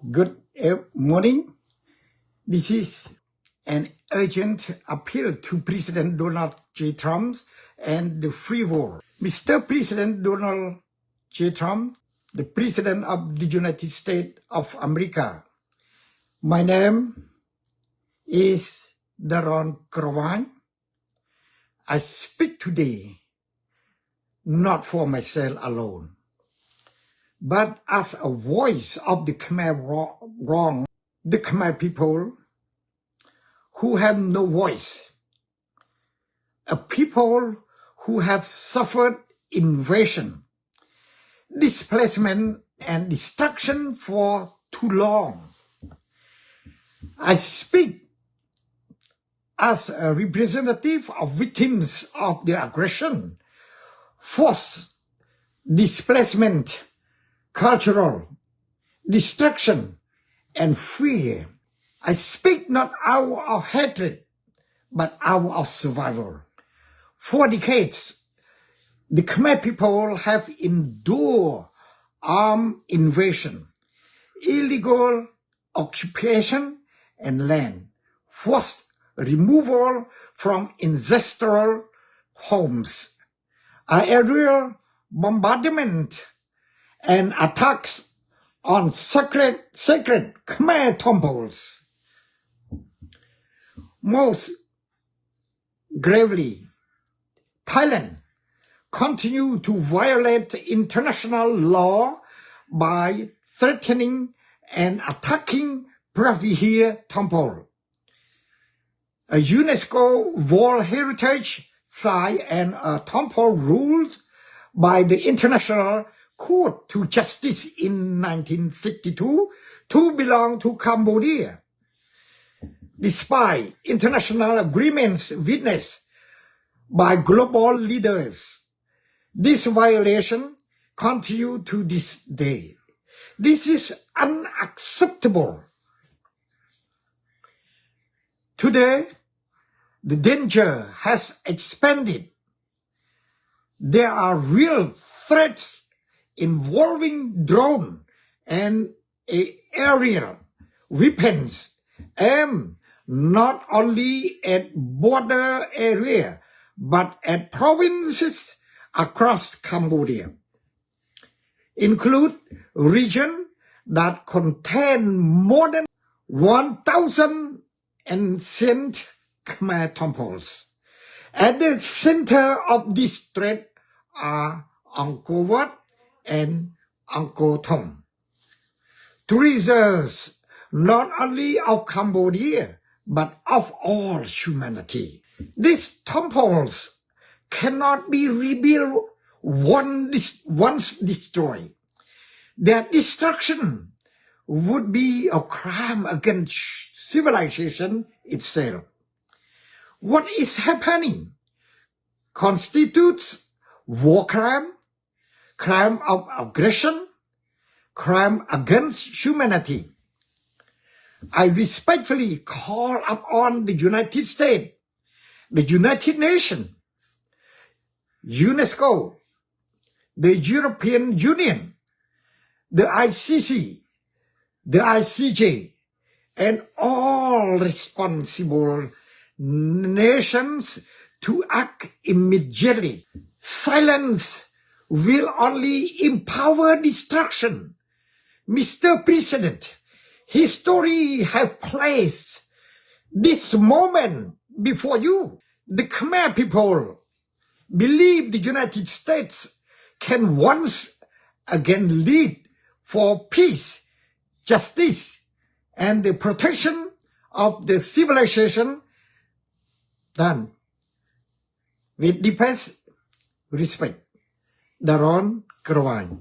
Good morning. This is an urgent appeal to President Donald J. Trump and the free world. Mr. President Donald J. Trump, the President of the United States of America. My name is Daron Krawang. I speak today not for myself alone, but as a voice of the Khmer wrong, the Khmer people who have no voice, a people who have suffered invasion, displacement, and destruction for too long. I speak as a representative of victims of the aggression, forced displacement, cultural destruction, and fear. I speak not out of hatred, but out of survival. For decades, the Khmer people have endured armed invasion, illegal occupation and land, forced removal from ancestral homes, aerial bombardment, and attacks on sacred Khmer temples. Most gravely, Thailand continues to violate international law by threatening and attacking Pravihir Temple, a UNESCO World Heritage Site and a temple ruled by the International Court to Justice in 1962 to belong to Cambodia. Despite international agreements witnessed by global leaders, this violation continues to this day. This is unacceptable. Today, the danger has expanded. There are real threats involving drone and aerial weapons aimed not only at border area, but at provinces across Cambodia, include regions that contain more than 1,000 ancient Khmer temples. At the center of this threat are Angkor Wat and Angkor Thom, treasures not only of Cambodia, but of all humanity. These temples cannot be rebuilt once destroyed. Their destruction would be a crime against civilization itself. What is happening constitutes war crime, crime of aggression, crime against humanity. I respectfully call upon the United States, the United Nations, UNESCO, the European Union, the ICC, the ICJ, and all responsible nations to act immediately. Silence will only empower destruction. Mr. President, history has placed this moment before you. The Khmer people believe the United States can once again lead for peace, justice, and the protection of the civilization done with deepest respect. Daron Krawang.